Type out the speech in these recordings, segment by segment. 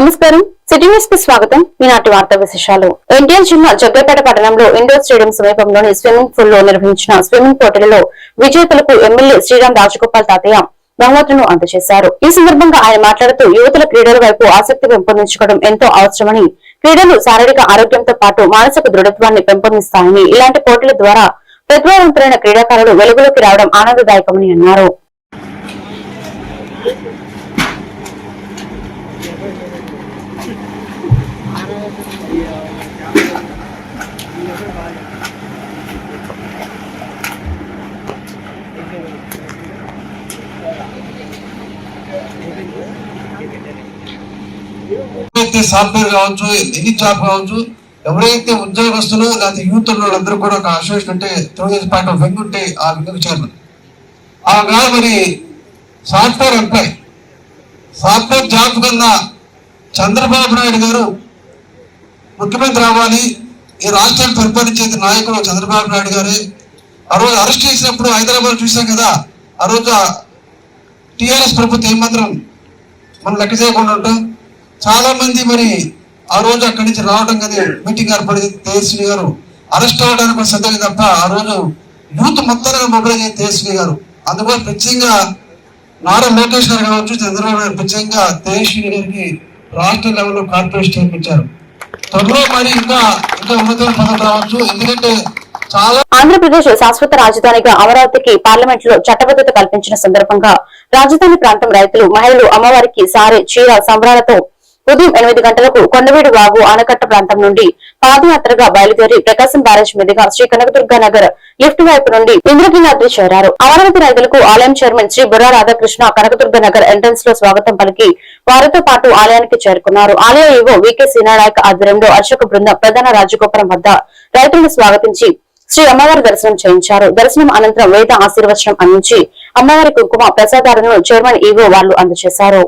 నమస్కారం city news కి స్వాగతం. ఈనాటి వార్తా విశేషాలు. ఎన్టీఆర్ జిల్లా జగ్గైపేట పట్టణంలో ఇండోర్ స్టేడియం సమీపంలోని స్విమ్మింగ్ పూల్ లో నిర్వహించిన స్విమ్మింగ్ పోటీలలో విజేతలకు ఎమ్మెల్యే శ్రీరామ్ రాజగోపాల్ తాతయ్య బహుమతులను అందజేశారు. ఈ సందర్భంగా ఆయన మాట్లాడుతూ యువతుల క్రీడల వైపు ఆసక్తి పెంపొందించుకోవడం ఎంతో అవసరమని, క్రీడలు శారీరక ఆరోగ్యంతో పాటు మానసిక దృఢత్వాన్ని పెంపొందిస్తాయని, ఇలాంటి పోటీల ద్వారా ప్రతిభావంతులైన క్రీడాకారులు వెలుగులోకి రావడం ఆనందదాయకమని అన్నారు. సాఫ్ట్వేర్ కావచ్చు, ఎనీ జాబ్ కావచ్చు, ఎవరైతే ఉద్యోగస్తులు లేకపోతే యూత్ వాళ్ళందరూ కూడా ఒక అసోసియేషన్ ఉంటే, తెలుగుదేశం పార్టీ ఒక వింగ్ ఉంటే ఆ వింగ్ చైర్మన్. ఆ కాదు మరి సాఫ్ట్వేర్ ఎంప్లాయ్, సాఫ్ట్వేర్ జాబ్ కన్నా చంద్రబాబు నాయుడు గారు ముఖ్యమంత్రి అవ్వాలి, ఈ రాష్ట్రాన్ని పరిపాలించేది నాయకుడు చంద్రబాబు నాయుడు గారే. ఆ రోజు అరెస్ట్ చేసినప్పుడు హైదరాబాద్ చూసాం కదా, ఆ రోజు టిఆర్ఎస్ ప్రభుత్వం ఏమాత్రం మనం లెక్క చేయకుండా ఉంటాం. చాలా మంది మరి ఆ రోజు అక్కడి నుంచి రావడం కానీ మీటింగ్ ఏర్పడింది. తేజస్వి గారు అరెస్ట్ అవ్వడానికి సిద్ధంగా తప్ప ఆ రోజు యూత్ మొత్తాన్ని మొబైల్ అయ్యింది తేజస్వి గారు. అందువల్ల ప్రత్యేకంగా నారా లోకేష్ గారు కావచ్చు, చంద్రబాబు గారు ప్రత్యేకంగా తేజస్వి గారికి రాష్ట్ర లెవెల్లో కార్పొరేషన్ చేయించారు. త్వరలో మరి ఇంకా ఉన్నతమైన పదవి రావచ్చు. ఎందుకంటే ఆంధ్రప్రదేశ్ శాశ్వత రాజధానిగా అమరావతికి పార్లమెంట్ లో చట్టబద్ధత కల్పించిన సందర్భంగా రాజధాని ప్రాంతం రైతులు, మహిళలు అమ్మవారికి సారె, చీర సంబరాలతో ఉదయం 8 గంటలకు కొండవీడు వాగు ఆనకట్ట ప్రాంతం నుండి పాదయాత్రగా బయలుదేరి ప్రకాశం బ్యారేజ్ మీదుగా శ్రీ కనకదుర్గ నగర్ లిఫ్ట్ వైపు నుండి ఇంద్రకీలాద్రి చేరారు. అమరావతి రైతులకు ఆలయం చైర్మన్ శ్రీ బుర్రా రాధాకృష్ణ కనకదుర్గ నగర్ ఎంట్రన్స్ లో స్వాగతం పలికి వారితో పాటు ఆలయానికి చేరుకున్నారు. ఆలయ ఈవో వికే సీనానాయక్ ఆధ్వర్యంలో అర్చక బృందం ప్రధాన రాజగోపురం వద్ద రైతులను స్వాగతించి శ్రీ అమ్మవారి దర్శనం చేయించారు. దర్శనం అనంతరం వేద ఆశీర్వచనం అందించి అమ్మవారి కుంకుమ ప్రసాదాలను చైర్మన్ ఈవో వాళ్లు అందజేశారు.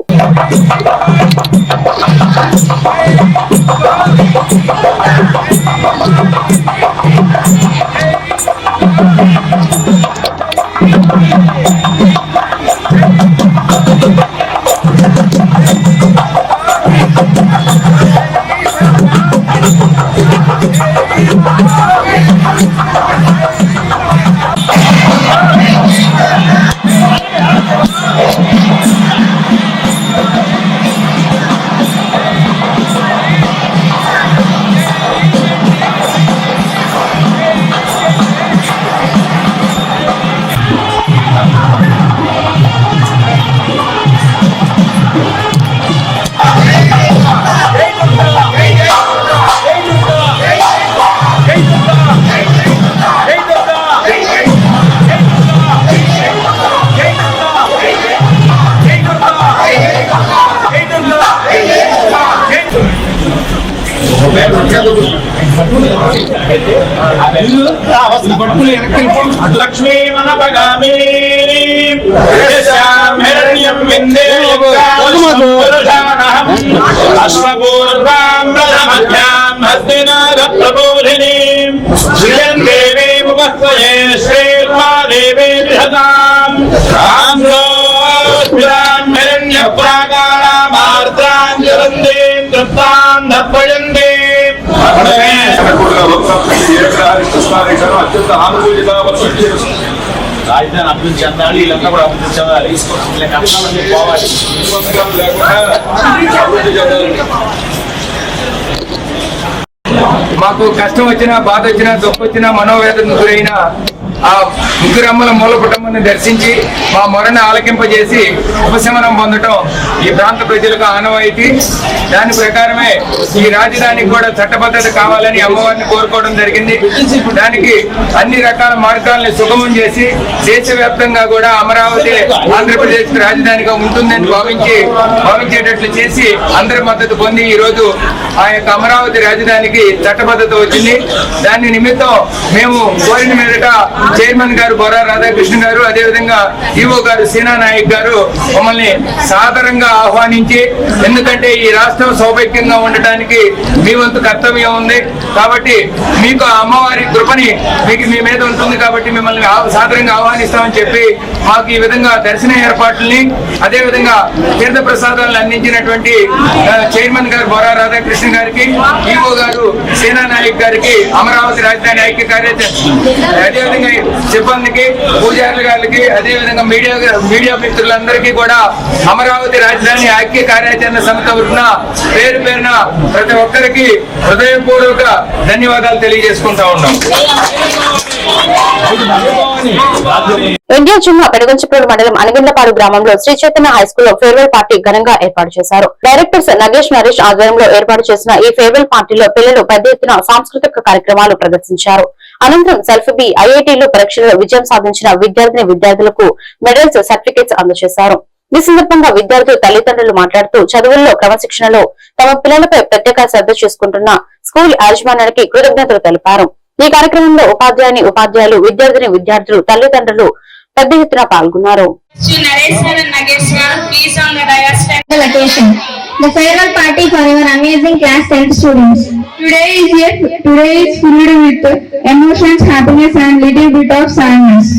లక్ష్మీ మనపగామి హిరణ్యం విందే అశ్వపూర్వాం మధ్యాం హస్తినాథ ప్రబోధినీం శ్రీయం దేవీం ఉపస్వయే శ్రీర్మాదేవీ బృహదాం రామ్రోస్మిరాం హిరణ్య ప్రాకారామార్ద్రాం జలందీం తృప్తాం దర్పయందీం అత్యంత ఆనుకూలిగా రాజధాని అభివృద్ధి చెందాలి, వీళ్ళంతా కూడా అభివృద్ధి చెందాలి, వీళ్ళ కష్టాలన్నీ పోవాలి, అభివృద్ధి చెందాలి. మాకు కష్టం వచ్చినా, బాధ వచ్చినా, దుఃఖం వచ్చినా, మనోవేదన గురైన ఆ ముగ్గురమ్మల మూల కుటుంబాన్ని దర్శించి మా మొరను ఆలకింపజేసి ఉపశమనం పొందటం ఈ ప్రాంత ప్రజలకు ఆనవాయితీ. దాని ప్రకారమే ఈ రాజధానికి కూడా చట్టబద్ధత కావాలని అమ్మవారిని కోరుకోవడం జరిగింది. దానికి అన్ని రకాల మార్గాలను సుగమం చేసి దేశవ్యాప్తంగా కూడా అమరావతి ఆంధ్రప్రదేశ్ రాజధానిగా ఉంటుందని భావించేటట్లు చేసి అందరి మద్దతు పొంది ఈ రోజు ఆ యొక్క అమరావతి రాజధానికి చట్టబద్ధత వచ్చింది. దాని నిమిత్తం మేము కోరిన మీదట చైర్మన్ గారు బొర్రా రాధాకృష్ణ గారు, అదేవిధంగా ఈవో గారు సీనా నాయక్ గారు మమ్మల్ని సాదరంగా ఆహ్వానించి, ఎందుకంటే ఈ రాష్ట్రం సౌభాగ్యంగా ఉండటానికి మీ వంతు కర్తవ్యం ఉంది కాబట్టి మీకు ఆ అమ్మవారి కృపని మీకు మీ మీద ఉంటుంది కాబట్టి మిమ్మల్ని సాదరంగా ఆహ్వానిస్తామని చెప్పి మాకు ఈ విధంగా దర్శన ఏర్పాట్లని, అదేవిధంగా తీర్థ ప్రసాదాలను అందించినటువంటి చైర్మన్ గారు బొర్రా రాధాకృష్ణ గారికి, ఈవో గారు సేనా నాయక్ గారికి, అమరావతి రాజధాని ఐక్య కార్యాచరణ, అదేవిధంగా సిబ్బందికి, పూజారుల గారికి, అదేవిధంగా మీడియా మిత్రులందరికీ కూడా అమరావతి రాజధాని ఐక్య కార్యాచరణ సమితి తరఫున పేరు పేరున ప్రతి ఒక్కరికి హృదయపూర్వక ధన్యవాదాలు తెలియజేసుకుంటా ఉన్నాం. ఇండియా జిల్లా పెనుగంచిప్రోలు మండలం అనిగండ్లపాడు గ్రామంలో శ్రీ చైతన్య హై స్కూల్లో ఫేర్వెల్ పార్టీ ఘనంగా ఏర్పాటు చేశారు. డైరెక్టర్స్ నగేష్ నరేష్ ఆధ్వర్యంలో ఏర్పాటు చేసిన ఈ ఫేర్వెల్ పార్టీలో పిల్లలు పెద్ద ఎత్తున సాంస్కృతిక కార్యక్రమాలు ప్రదర్శించారు. అనంతరం సెల్ఫీ బి ఐఐటీలో పరీక్షల్లో విజయం సాధించిన విద్యార్థులకు మెడల్స్, సర్టిఫికెట్స్ అందజేశారు. ఈ సందర్భంగా విద్యార్థులు తల్లిదండ్రులు మాట్లాడుతూ చదువుల్లో క్రమశిక్షణలో తమ పిల్లలపై ప్రత్యేక శ్రద్ధ చేసుకుంటున్న స్కూల్ యాజమాన్యానికి కృతజ్ఞతలు తెలిపారు. ఈ కార్యక్రమంలో ఉపాధ్యాయులు, విద్యార్థులు, తల్లిదండ్రులు పెద్ద ఎత్తున పాల్గొన్నారు. The farewell party for our amazing class 10th students. Today is filled with emotions, happiness and little bit of sadness.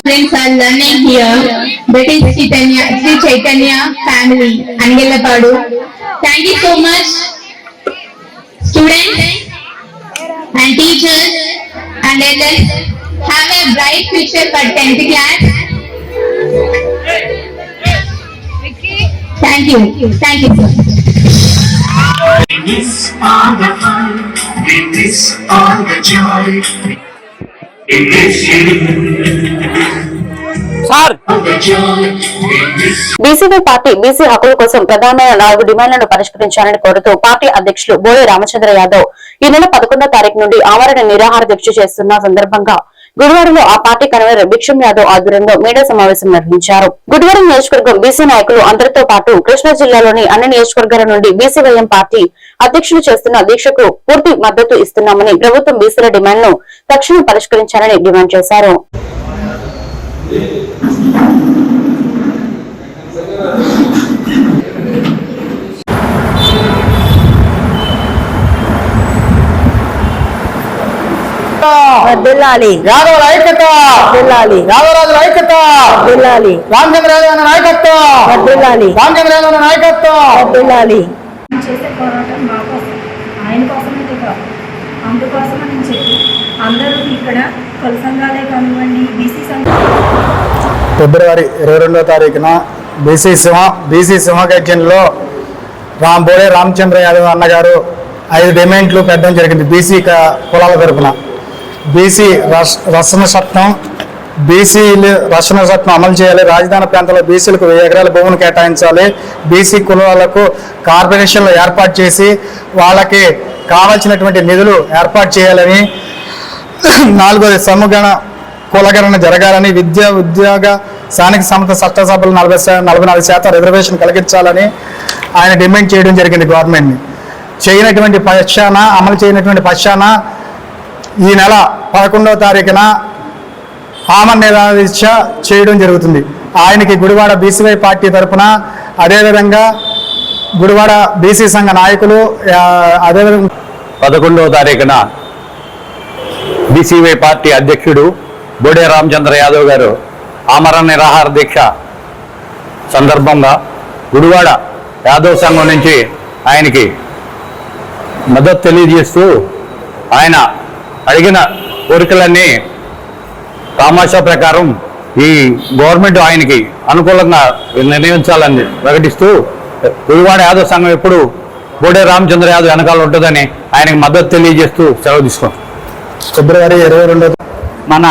Students are learning here. That is Sri Chaitanya family, Anigellapadu. Thank you so much, students and teachers and elders. Have a bright future for 10th class. Thank you so much. We miss all the fun, we miss all the joy. We miss you. BCY party BC హక్కుల కోసం ప్రధానమైన 4 డిమాండ్లను పరిష్కరించాలని కోరుతూ party అధ్యక్షులు బోడే రామచంద్ర యాదవ్ ఈ నెల 11వ తారీఖు నుండి ఆమరణ నిరాహార దీక్ష చేస్తున్న సందర్భంగా గురువారంలో ఆ పార్టీ కన్వీనర్ భిక్షం యాదవ్ ఆధ్వర్యంలో మీడియా సమావేశం నిర్వహించారు. గురువారం నియోజకవర్గం బీసీ నాయకులు అందరితో పాటు కృష్ణా జిల్లాలోని అన్ని నియోజకవర్గాల నుండి బీసీవైఎం పార్టీ అధ్యక్షులు చేస్తున్న దీక్షకు పూర్తి మద్దతు ఇస్తున్నామని, ప్రభుత్వం బీసీల డిమాండ్ను తక్షణం పరిష్కరించాలని డిమాండ్ చేశారు. యాదవ్ ఐక్యత, యాదవరాజుల ఐక్యత, రామచంద్ర యాదవ్ నాయకత్వం, రామచంద్ర యాదవ్ నాయకత్వం. చేసే పోరాటం మా కోసం, ఆయన కోసమే కాదు, అందుకోసమని చెప్పి అందరూ ఇక్కడ కుల సంఘాలే కానివ్వండి, బీసీ సంఘాలు ఫిబ్రవరి 22వ తారీఖున బీసీ సింహగర్జనలో బోడే రామచంద్ర యాదవ్ అన్నగారు 5 డిమాండ్లు పెట్టడం జరిగింది. బీసీ కులాల తరఫున బీసీ రక్షణ చట్టం అమలు చేయాలి, రాజధాని ప్రాంతంలో బీసీలకు 1000 ఎకరాల భూమిని కేటాయించాలి, బీసీ కులాలకు కార్పొరేషన్లు ఏర్పాటు చేసి వాళ్ళకి కావాల్సినటువంటి నిధులు ఏర్పాటు చేయాలని, 4వది సమూహ కులగణన జరగాలని, ఉద్యోగ స్థానిక సంస్థ చట్టసభలు 44% రిజర్వేషన్ కలిగించాలని ఆయన డిమాండ్ చేయడం జరిగింది. గవర్నమెంట్ని అమలు చేయనటువంటి పక్షాన ఈ నెల 11వ తారీఖున ఆమరణ నిరాహార దీక్ష చేయడం జరుగుతుంది. ఆయనకి గుడివాడ బీసీవై పార్టీ తరఫున, అదేవిధంగా గుడివాడ బీసీ సంఘ నాయకులు, అదేవిధంగా 11వ తారీఖున బీసీవై పార్టీ అధ్యక్షుడు బోడే రామచంద్ర యాదవ్ గారు ఆమరణ నిరాహార దీక్ష సందర్భంగా గుడివాడ యాదవ్ సంఘం నుంచి ఆయనకి మద్దతు తెలియజేస్తూ ఆయన అడిగిన కోరికలన్నీ తమాషా ప్రకారం ఈ గవర్నమెంట్ ఆయనకి అనుకూలంగా నిర్ణయించాలని ప్రకటిస్తూ గుడివాడ యాదవ్ సంఘం ఎప్పుడు బోడే రామచంద్ర యాదవ్ వెనకాల ఉంటుందని ఆయనకు మద్దతు తెలియజేస్తూ సెలవు తీసుకున్నాం. ఫిబ్రవరి 22 మన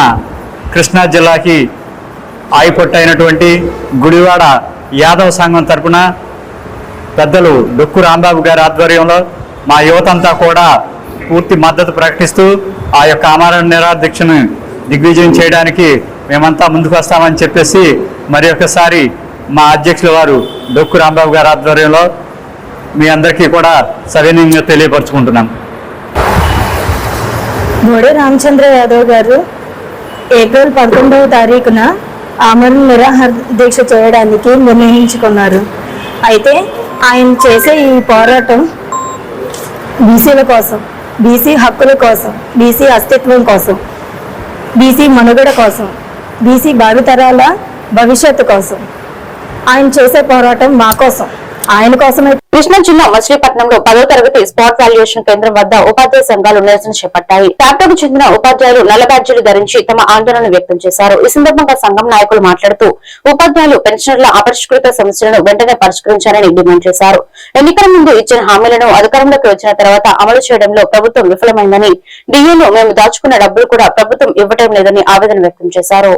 కృష్ణా జిల్లాకి ఆయిపొట్టు అయినటువంటి గుడివాడ యాదవ సంఘం తరపున పెద్దలు డొక్కు రాంబాబు గారి ఆధ్వర్యంలో మా యువతంతా కూడా పూర్తి మద్దతు ప్రకటిస్తూ ఆ యొక్క ఆమరణ నిరాదీక్షను దిగ్విజయం చేయడానికి మేమంతా ముందుకు వస్తామని చెప్పేసి మరి ఒకసారి మా అధ్యక్షుల వారు డొక్కు రాంబాబు గారి ఆధ్వర్యంలో మీ అందరికీ కూడా సవినయంగా తెలియపరుచుకుంటున్నాం. బోడే రామచంద్ర యాదవ్ గారు ఏప్రిల్ 11వ తారీఖున ఆమరణ నిరాహార దీక్ష చేయడానికి నిర్ణయించుకున్నారు. అయితే ఆయన చేసే ఈ పోరాటం బీసీల కోసం, బీసీ హక్కుల కోసం, బీసీ అస్తిత్వం కోసం, బీసీ మనుగడ కోసం, బీసీ భావితరాల భవిష్యత్తు కోసం ఆయన చేసే పోరాటం మా కోసం, ఆయన కోసమే. కృష్ణా జిల్లా మచిలీపట్నంలో 10వ తరగతి స్పాట్ వాల్యుయేషన్ కేంద్రం వద్ద ఉపాధ్యాయ సంఘాలు నిరసన చేపట్టాయి. టాప్టోకు చెందిన ఉపాధ్యాయులు నల్ల బ్యాడ్జీలు ధరించి తమ ఆందోళన వ్యక్తం చేశారు. ఈ సందర్భంగా సంఘం నాయకులు మాట్లాడుతూ ఉపాధ్యాయులు పెన్షనర్ల అపరిష్కృత సమస్యలను వెంటనే పరిష్కరించాలని డిమాండ్ చేశారు. ఎన్నికల ముందు ఇచ్చిన హామీలను అధికారంలోకి వచ్చిన తర్వాత అమలు చేయడంలో ప్రభుత్వం విఫలమైందని, డిఏను మేము దాచుకున్న డబ్బులు కూడా ప్రభుత్వం ఇవ్వటం లేదని ఆవేదన వ్యక్తం చేశారు.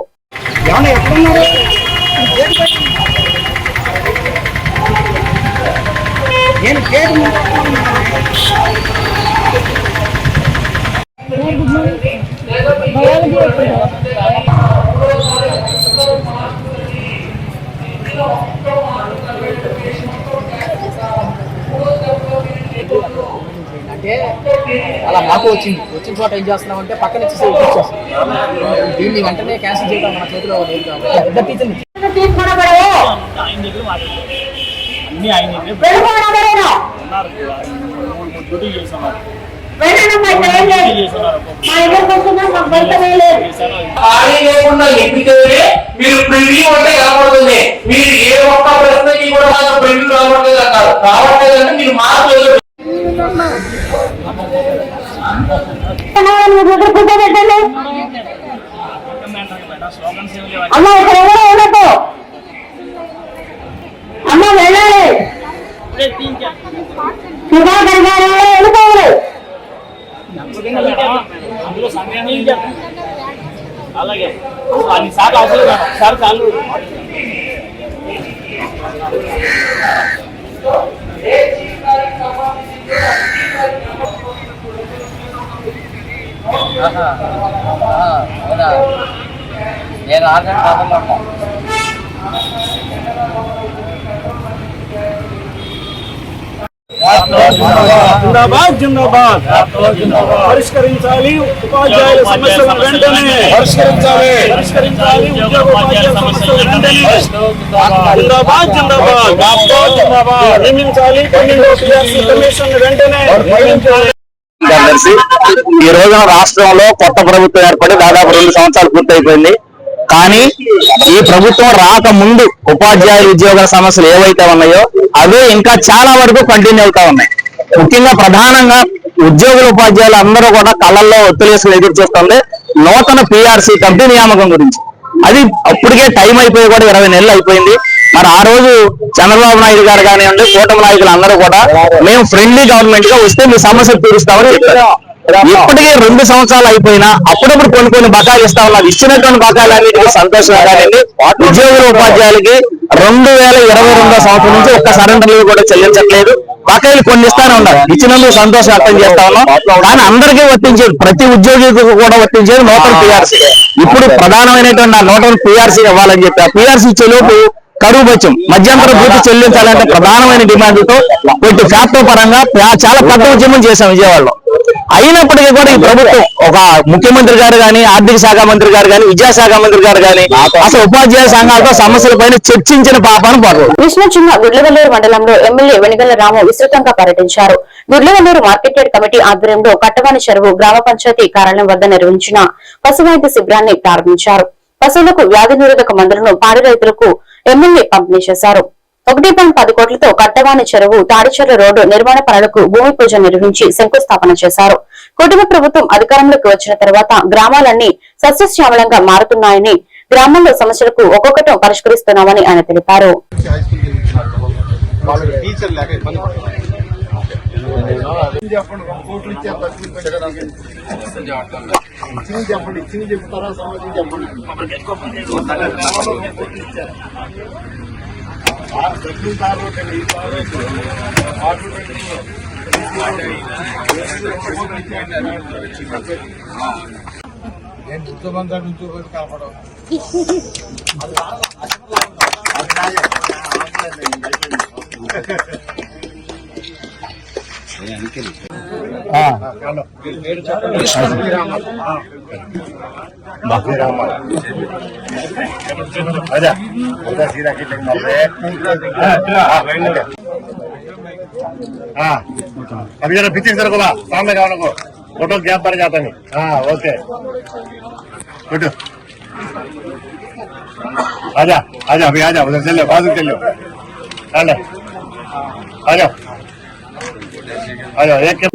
అంటే అలా మాకు వచ్చిన చోట ఏం చేస్తున్నాం అంటే పక్కన ఇచ్చేస్తాం. దీన్ని వెంటనే క్యాన్సిల్ చేయడం మన చేతిలో లేదు కాబట్టి పెద్ద టీచర్ని మీరు ప్రింటింగ్ ఉంటే కనపడుతుంది. మీరు ఏ ఒక్క ప్రశ్నకి కూడా మాకు ప్రింటింగ్ రావట్లేదు అంటారు. రావట్లేదంటే మీరు మార్పు అమ్మ వెళ్ళాలి, సుధాకర్ గారు వెళ్ళిపోవాలి. అలాగే అన్నిసార్లు అవసరం ఒకసారి చాలు. నేను 6 గంటల ప్రాంతంలో ఉంటాను. జిందాబాద్ జిందాబాద్ పరిష్కరించాలి ఉపాధ్యాయుల సమస్యలను వెంటనే పరిష్కరించాలి ఉద్యోగ ఉపాధ్యాయుల సమస్యలను వెంటనే జిందాబాద్ జిందాబాద్ నియమించాలి 12వ PRC కమిషన్ వెంటనే నియమించాలి. ఈ రోజున రాష్ట్రంలో కొత్త ప్రభుత్వం ఏర్పడి దాదాపు 2 సంవత్సరాలు పూర్తయిపోయింది. కానీ ఈ ప్రభుత్వం రాకముందు ఉపాధ్యాయుల ఉద్యోగాల సమస్యలు ఏవైతే ఉన్నాయో అవే ఇంకా చాలా వరకు కంటిన్యూ అవుతా ఉన్నాయి. ముఖ్యంగా ప్రధానంగా ఉద్యోగుల ఉపాధ్యాయులు అందరూ కూడా కళ్ళల్లో ఒత్తిలేసుకుని ఎదురు చూస్తుంది నూతన PRC కమిటీ నియామకం గురించి. అది అప్పటికే టైం అయిపోయి కూడా 20 నెలలు అయిపోయింది. మరి ఆ రోజు చంద్రబాబు నాయుడు గారు కానివ్వండి, కూటమి నాయకులు అందరూ కూడా మేము ఫ్రెండ్లీ గవర్నమెంట్ గా వస్తే మీ సమస్యలు తీరుస్తామని చెప్పారు. ఇప్పటికే 2 సంవత్సరాలు అయిపోయినా అప్పుడప్పుడు కొన్ని బకాయిలు ఇస్తా ఉన్నారు. ఇచ్చినటువంటి బకాయిలన్నిటికీ సంతోషంగా కానివ్వండి, ఉద్యోగుల ఉపాధ్యాయులకి 2022 సంవత్సరం నుంచి ఒక్క సరెండర్ లీవ్ కూడా చెల్లించట్లేదు. బకాయిలు కొన్ని ఇస్తానే ఉన్నారు. ఇచ్చినందుకు సంతోషం వ్యక్తం చేస్తా ఉన్నాం. కానీ అందరికీ వర్తించేది, ప్రతి ఉద్యోగికి కూడా వర్తించేది నూతన PRC. ఇప్పుడు ప్రధానమైనటువంటి నూతన PRC ఇవ్వాలని చెప్పి ఆ PRC ఇచ్చేలోపు కరువు బత్యం మధ్యంతర భూతి చెల్లించాలంటే ప్రధానమైన డిమాండ్తో కొద్ది ఫ్యాక్టరీ పరంగా చాలా పెద్ద ఉద్యమం చేశాం విజయవాడలో. అయినప్పటికీ కూడా ఈ ప్రభుత్వం ఒక ముఖ్యమంత్రి గారు కానీ, ఆర్థిక శాఖ మంత్రి గారు కానీ, విద్యాశాఖ మంత్రి గారు కానీ అసలు ఉపాధ్యాయ సంఘాలతో సమస్యలపైన చర్చించిన పాపాను పడరు. కృష్ణా జిల్లా గుడ్లవల్లూరు మండలంలో ఎమ్మెల్యే వెనిగళ్ల రాము విస్తృతంగా పర్యటించారు. గుడ్లవల్లూరు మార్కెట్ యార్డ్ కమిటీ ఆధ్వర్యంలో కట్టవాని చెరువు గ్రామ పంచాయతీ కార్యాలయం వద్ద నిర్వహించిన పశువైద్య శిబిరాన్ని ప్రారంభించారు. పశువులకు వ్యాధి నిరోధక మందులను పాడి రైతులకు ఎమ్మెల్యే పంపిణీ చేశారు. 1.10 కోట్లతో కట్టవాని చెరువు తాడిచెర్ల రోడ్డు నిర్మాణ పనులకు భూమి పూజ నిర్వహించి శంకుస్థాపన చేశారు. కుటుంబ ప్రభుత్వం అధికారంలోకి వచ్చిన తర్వాత గ్రామాలన్నీ సస్యశ్యామలంగా మారుతున్నాయని, గ్రామాల్లో సమస్యలకు ఒక్కొక్కటి పరిష్కరిస్తున్నామని ఆయన తెలిపారు. अभी जरा पीछे सर बोला सामने गाँव को फोटो गैप पर जाता है। हाँ ओके फोटो आजा आजा अभी आजा उधर चलो बाजू चलो चलो आजा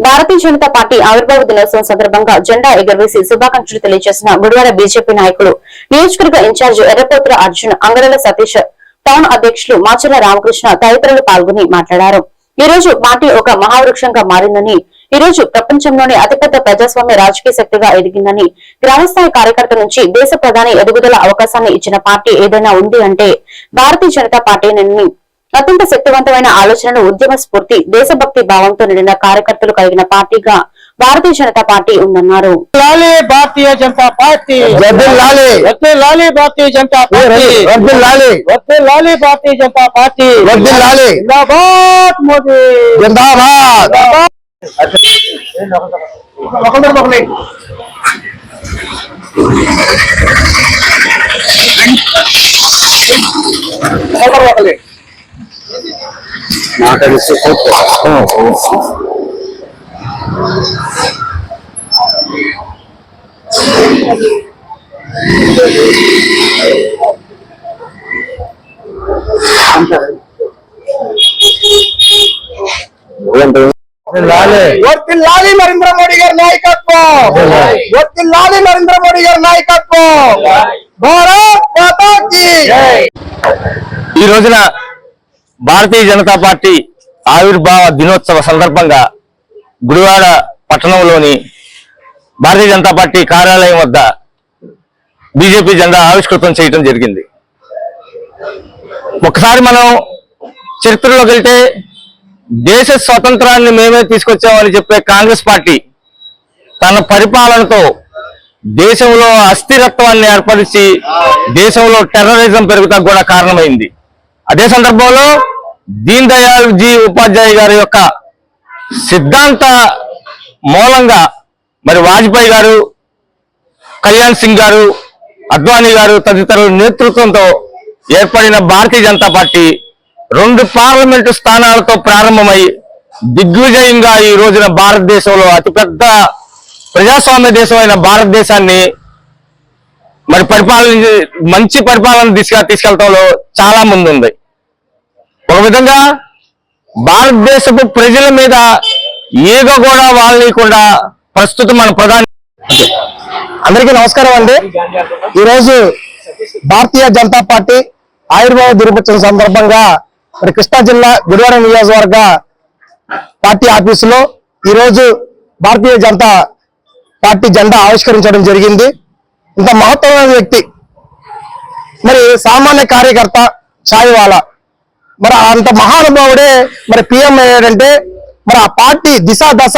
భారతీయ జనతా పార్టీ ఆవిర్భావ దినోత్సవం సందర్భంగా జెండా ఎగురవేసి శుభాకాంక్షలు తెలియజేసిన గుడివాడ బీజేపీ నాయకులు, నియోజకవర్గ ఇన్ఛార్జి ఎర్రపోతుల అర్జున్, అంగడల సతీష్, టౌన్ అధ్యక్షులు మాచర్ల రామకృష్ణ తదితరులు పాల్గొని మాట్లాడారు. ఈ రోజు పార్టీ ఒక మహావృక్షంగా మారిందని, ఈ రోజు ప్రపంచంలోనే అతిపెద్ద ప్రజాస్వామ్య రాజకీయ శక్తిగా ఎదిగిందని, గ్రామస్థాయి కార్యకర్త నుంచి దేశ ప్రధాని ఎదుగుదల అవకాశాన్ని ఇచ్చిన పార్టీ ఏదైనా ఉంది అంటే భారతీయ జనతా పార్టీని, అత్యంత శక్తివంతమైన ఆలోచనలు, ఉద్యమ స్ఫూర్తి, దేశభక్తి భావంతో నిండిన కార్యకర్తలు కలిగిన పార్టీగా భారతీయ జనతా పార్టీ ఉందన్నారు. భారతీయ జనతా పార్టీ లాలి భారతీయ జనతా పార్టీ లాలి భారతీయ జనతా పార్టీ జిందాబాద్ మోదీ జిందాబాద్. వర్తిల్లాలి నరేంద్ర మోడీ గారి నాయకత్వం, వర్తిల్లాలి నరేంద్ర మోడీ గారి నాయకత్వం. భారత్ మాతా కీ. ఈ రోజున భారతీయ జనతా పార్టీ ఆవిర్భావ దినోత్సవ సందర్భంగా గుడివాడ పట్టణంలోని భారతీయ జనతా పార్టీ కార్యాలయం వద్ద బీజేపీ జెండా ఆవిష్కృతం చేయడం జరిగింది. ఒకసారి మనం చరిత్రలోకి వెళ్తే దేశ స్వతంత్రాన్ని మేమే తీసుకొచ్చామని చెప్పే కాంగ్రెస్ పార్టీ తన పరిపాలనతో దేశంలో అస్థిరత్వాన్ని ఏర్పరిచి దేశంలో టెర్రరిజం పెరుగుతా కూడా కారణమైంది. అదే సందర్భంలో దీన్ దయాళ్ జీ ఉపాధ్యాయ గారి యొక్క సిద్ధాంత మూలంగా మరి వాజ్పేయి గారు, కళ్యాణ్ సింగ్ గారు, అద్వానీ గారు తదితరుల నేతృత్వంతో ఏర్పడిన భారతీయ జనతా పార్టీ 2 పార్లమెంటు స్థానాలతో ప్రారంభమై దిగ్విజయంగా ఈ రోజున భారతదేశంలో అతిపెద్ద ప్రజాస్వామ్య దేశమైన భారతదేశాన్ని మరి మంచి పరిపాలన దిశగా తీసుకెళ్లడంలో చాలా ముందుంది. ఒక విధంగా భారతదేశపు ప్రజల మీద ఈగ కూడా వాళ్ళకుండా ప్రస్తుతం మన ప్రధాని. అందరికీ నమస్కారం అండి. ఈరోజు భారతీయ జనతా పార్టీ ఆవిర్భావ దినోత్సవం సందర్భంగా మరి కృష్ణా జిల్లా గుడివాడ నియోజకవర్గ పార్టీ ఆఫీసులో ఈరోజు భారతీయ జనతా పార్టీ జెండా ఆవిష్కరించడం జరిగింది. ఇంత మహత్తరమైన వ్యక్తి, మరి సామాన్య కార్యకర్త, ఛాయవాలా, మరి అంత మహానుభావుడే మరి పిఎం అయ్యాడంటే మరి ఆ పార్టీ దిశ దశ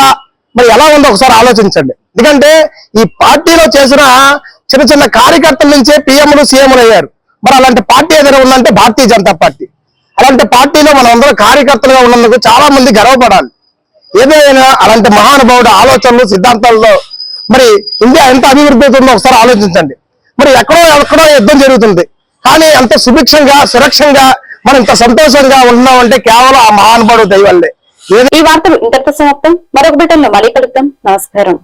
మరి ఎలా ఉందో ఒకసారి ఆలోచించండి. ఎందుకంటే ఈ పార్టీలో చేసిన చిన్న చిన్న కార్యకర్తల నుంచే పిఎంలు సీఎంలు అయ్యారు. మరి అలాంటి పార్టీ ఏదైనా ఉందంటే భారతీయ జనతా పార్టీ. అలాంటి పార్టీలో మనం అందరం కార్యకర్తలుగా ఉన్నందుకు చాలా మంది గర్వపడాలి. ఏదైనా అలాంటి మహానుభావుడు ఆలోచనలు, సిద్ధాంతాల్లో మరి ఇండియా ఎంత అభివృద్ధి అవుతుందో ఒకసారి ఆలోచించండి. మరి ఎక్కడో యుద్ధం జరుగుతుంది, కానీ అంత సుభిక్షంగా సురక్షంగా మనం ఇంత సంతోషంగా ఉన్నామంటే కేవలం ఆ మహానుభావుడు దయవల్లే. ఈ వార్తలు ఇంతటితో సమాప్తం. మరొక బిడ్డల్లో మళ్ళీ కలుద్దాం. నమస్కారం.